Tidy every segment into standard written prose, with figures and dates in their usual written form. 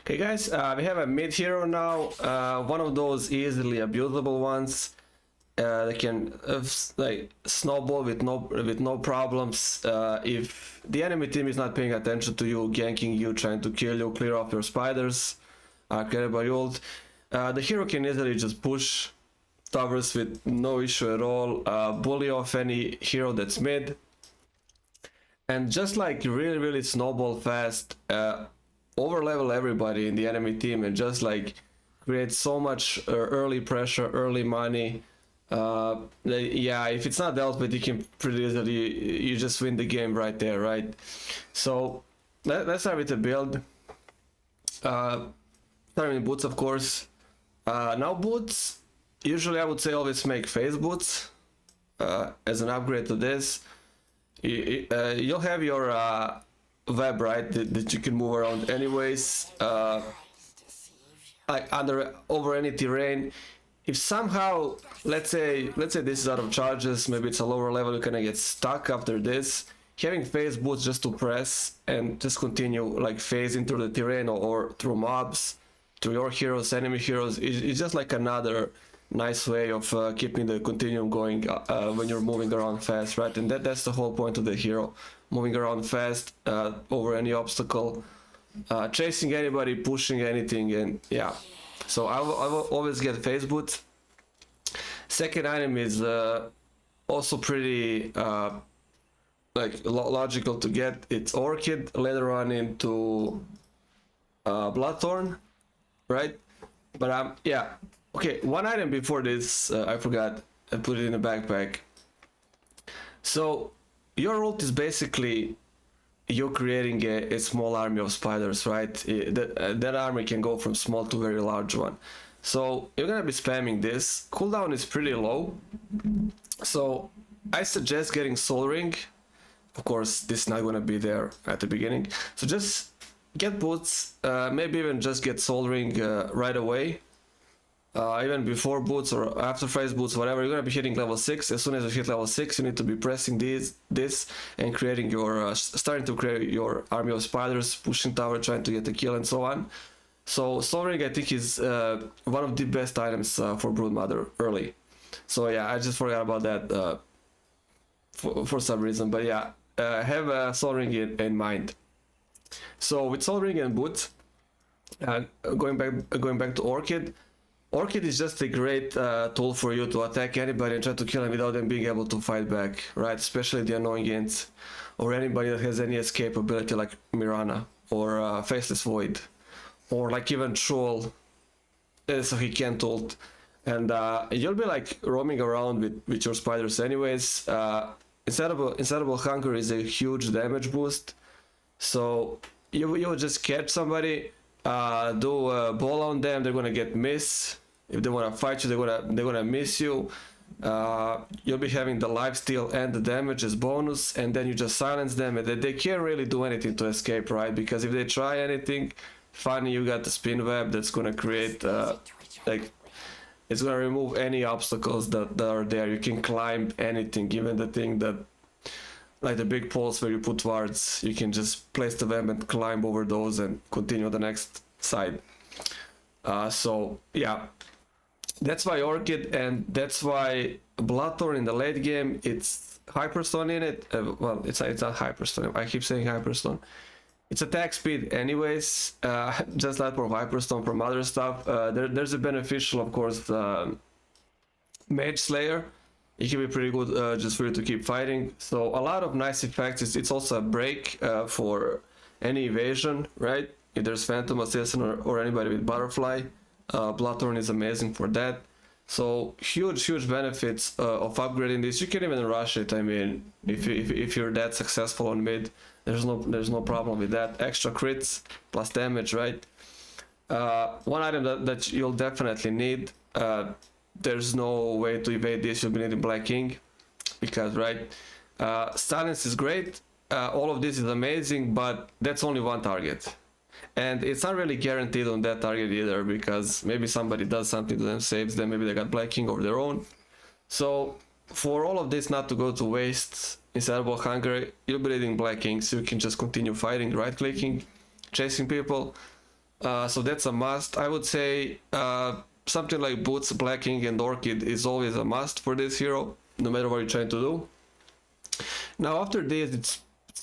Okay, guys, we have a mid hero now. One of those easily abusable ones. They can like snowball with no problems. If the enemy team is not paying attention to you, ganking you, trying to kill you, clear off your spiders, created by ult, the hero can easily just push towers with no issue at all. Bully off any hero that's mid, and just like really snowball fast. Over level everybody in the enemy team and just like create so much early pressure, early money. Yeah, if it's not dealt with, you can pretty easily you just win the game right there, right? So let's start with the build. Starting with boots, of course. Now boots, usually I would say always make phase boots as an upgrade to this. You'll have your web, right, that you can move around anyways, like over any terrain. If somehow, let's say this is out of charges, maybe it's a lower level, you're gonna get stuck after this, having phase boots just to press and just continue like phasing through the terrain or through mobs, through your heroes, enemy heroes, it's just like another nice way of keeping the continuum going when you're moving around fast, right? And that's the whole point of the hero, moving around fast over any obstacle, chasing anybody, pushing anything, and yeah. So I will always get phase boot. Second item is also pretty like logical to get. It's Orchid, later on into Bloodthorn, right? But yeah. Okay, one item before this, I forgot, I put it in the backpack. So, your ult is basically you creating a small army of spiders, right? That army can go from small to very large one. So, you're gonna be spamming this. Cooldown is pretty low. So, I suggest getting Soul Ring. Of course, this is not gonna be there at the beginning. So, just get boots, maybe even just get Soul Ring right away. Even before boots or after phase boots, whatever, you're gonna be hitting level 6. As soon as you hit level 6, you need to be pressing this and creating your starting to create your army of spiders, pushing tower, trying to get a kill and so on. So Soul Ring, I think, is one of the best items for Broodmother early. So yeah, I just forgot about that for some reason, but yeah, have a Soul Ring in mind. So with Soul Ring and boots, going back to Orchid. Orchid is just a great tool for you to attack anybody and try to kill them without them being able to fight back, right? Especially the annoying ants or anybody that has any escape ability like Mirana or Faceless Void or like even Troll, so he can't ult. And you'll be like roaming around with your spiders anyways. Insatiable Hunger is a huge damage boost, so you will just catch somebody, do a ball on them, they're gonna get miss. If they want to fight you, they're gonna miss you. You'll be having the lifesteal and the damage as bonus, and then you just silence them, and they can't really do anything to escape, right? Because if they try anything funny, you got the spin web that's gonna create like it's gonna remove any obstacles that are there. You can climb anything, even the thing that like the big poles where you put wards, you can just place the web and climb over those and continue the next side. So yeah, that's why Orchid, and that's why Bloodthorn in the late game, it's Hyperstone in it. Well, it's not Hyperstone. I keep saying Hyperstone. It's attack speed anyways, just like for Hyperstone from other stuff. There's a beneficial, of course, Mage Slayer. It can be pretty good just for you to keep fighting. So a lot of nice effects. It's also a break for any evasion, right? If there's Phantom Assassin or anybody with Butterfly, Bloodthorn is amazing for that. So huge benefits of upgrading this. You can even rush it. I mean, if you're that successful on mid, there's no problem with that. Extra crits plus damage, right? One item that you'll definitely need. There's no way to evade this. You'll be needing Black King, because right, silence is great. All of this is amazing, but that's only one target. And it's not really guaranteed on that target either, because maybe somebody does something to them, saves them, maybe they got Black King of their own. So for all of this not to go to waste, Insatiable Hunger, you'll be needing Black King, so you can just continue fighting, right clicking, chasing people. So that's a must. I would say something like Boots, Blacking, and Orchid is always a must for this hero, no matter what you're trying to do. Now after this, it's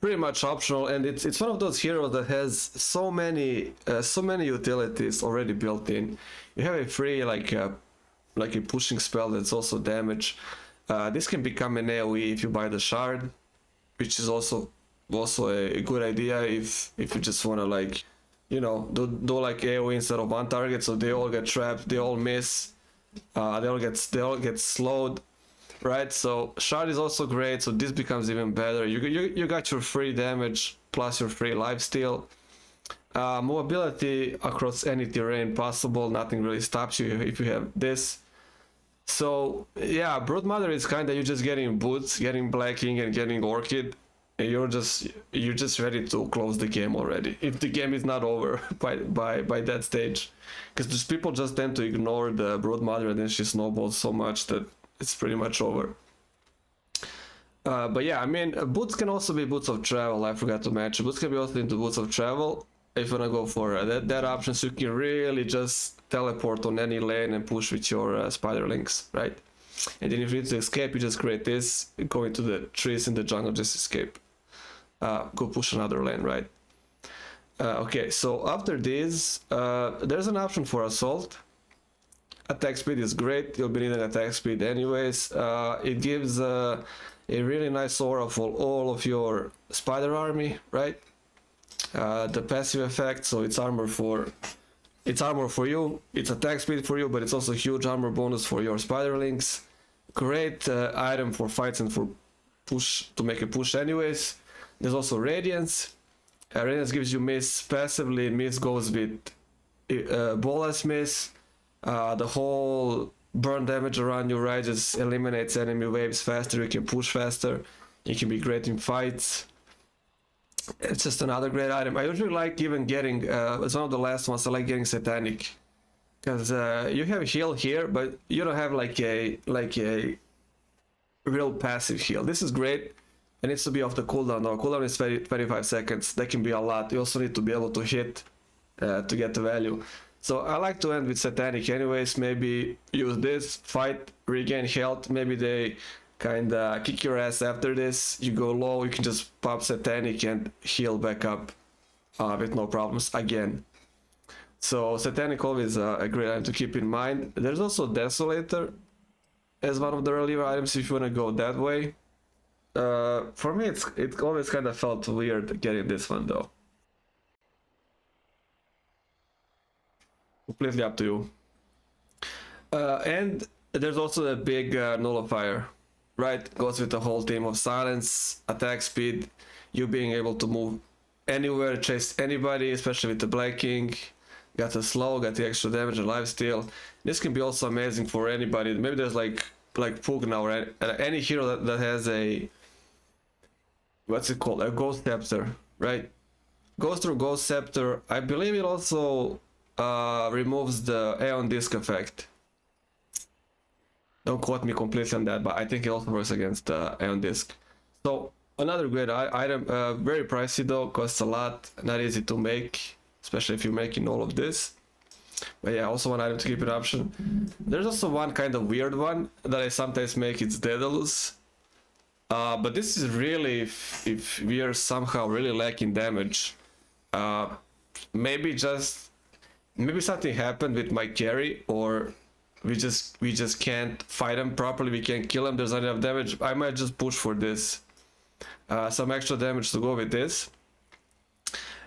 pretty much optional, and it's one of those heroes that has so many utilities already built in. You have a free like a pushing spell that's also damage. This can become an AoE if you buy the shard, which is also a good idea if you just want to like, you know, do like AoE instead of one target, so they all get trapped, they all miss, they all get slowed, right? So shard is also great, so this becomes even better. You got your free damage plus your free lifesteal. Mobility across any terrain possible, nothing really stops you if you have this. So yeah, Broodmother is kinda you just getting Boots, getting Blacking, and getting Orchid. You're just ready to close the game already, if the game is not over by that stage, because just people just tend to ignore the Broodmother and then she snowballs so much that it's pretty much over. But yeah, I mean, Boots can also be Boots of Travel. I forgot to mention, Boots can be also into Boots of Travel if you wanna go for that option, so you can really just teleport on any lane and push with your Spiderlings, right? And then if you need to escape, you just create this, go into the trees in the jungle, just escape. Go push another lane, right? Okay, so after this, there's an option for Assault. Attack speed is great, you'll be needing attack speed anyways. It gives a really nice aura for all of your spider army, right? The passive effect, so it's armor for you, it's attack speed for you, but it's also huge armor bonus for your spiderlings. Great item for fights and for push, to make a push anyways. There's also Radiance. Radiance gives you miss passively. Miss goes with Bolas miss. The whole burn damage around you, right, just eliminates enemy waves faster. You can push faster. You can be great in fights. It's just another great item. I usually like even getting, it's one of the last ones, I like getting Satanic. Because you have heal here, but you don't have like a real passive heal. This is great. It needs to be off the cooldown though. Cooldown is 25 seconds. That can be a lot. You also need to be able to hit to get the value. So I like to end with Satanic anyways. Maybe use this, fight, regain health. Maybe they kinda kick your ass after this. You go low, you can just pop Satanic and heal back up with no problems again. So Satanic always a great item to keep in mind. There's also Desolator as one of the earlier items if you want to go that way. For me, it always kind of felt weird getting this one though. Completely up to you. And there's also the big nullifier, right? Goes with the whole theme of silence, attack speed, you being able to move anywhere, chase anybody, especially with the Blacking. Got the slow, got the extra damage and lifesteal. This can be also amazing for anybody. Maybe there's like Pugna or any hero that has a, what's it called, a Ghost Scepter, right? Goes through Ghost Scepter. I believe it also removes the Aeon Disc effect. Don't quote me completely on that, but I think it also works against Aeon Disc. So another great item, very pricey though, costs a lot, not easy to make, especially if you're making all of this. But yeah, also one item to keep an option. There's also one kind of weird one that I sometimes make, it's Daedalus. But this is really if we are somehow really lacking damage. Maybe something happened with my carry, or we just can't fight him properly, we can't kill him, there's not enough damage. I might just push for this. Some extra damage to go with this.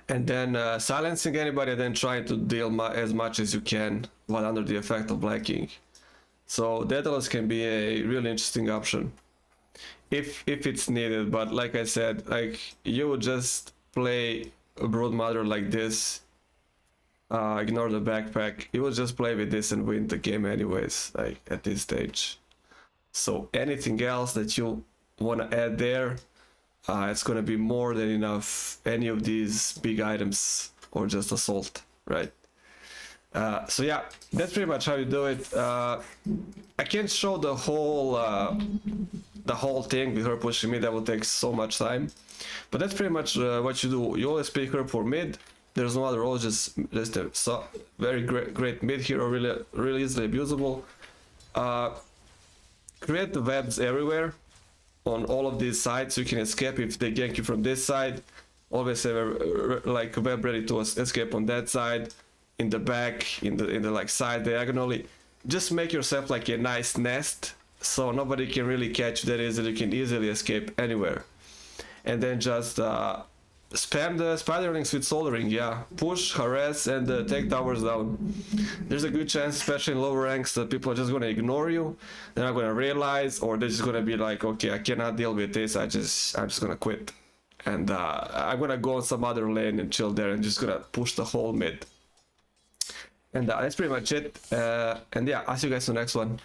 And then silencing anybody and then trying to deal as much as you can while under the effect of Blacking. So Daedalus can be a really interesting option if it's needed, but like I said, like you would just play a Broodmother like this, ignore the backpack, you would just play with this and win the game anyways, like at this stage. So anything else that you want to add there, it's gonna be more than enough, any of these big items or just Assault, right? So yeah, that's pretty much how you do it. I can't show the whole thing with her pushing mid, that will take so much time, but that's pretty much what you do. You always pick her for mid, There's no other role, just a very great mid hero, really easily abusable. Create the webs everywhere on all of these sides, so you can escape if they gank you from this side. Always have like a web ready to escape on that side, in the back, in the like side diagonally. Just make yourself like a nice nest, so nobody can really catch you that easily. You can easily escape anywhere. And then just spam the spiderlings with soldering. Yeah, push, harass, and take towers down. There's a good chance, especially in lower ranks, that people are just gonna ignore you. They're not gonna realize, or they're just gonna be like, okay, I cannot deal with this. I'm just gonna quit, and I'm gonna go on some other lane and chill there, and just gonna push the whole mid. And that's pretty much it. And yeah, I'll see you guys in the next one.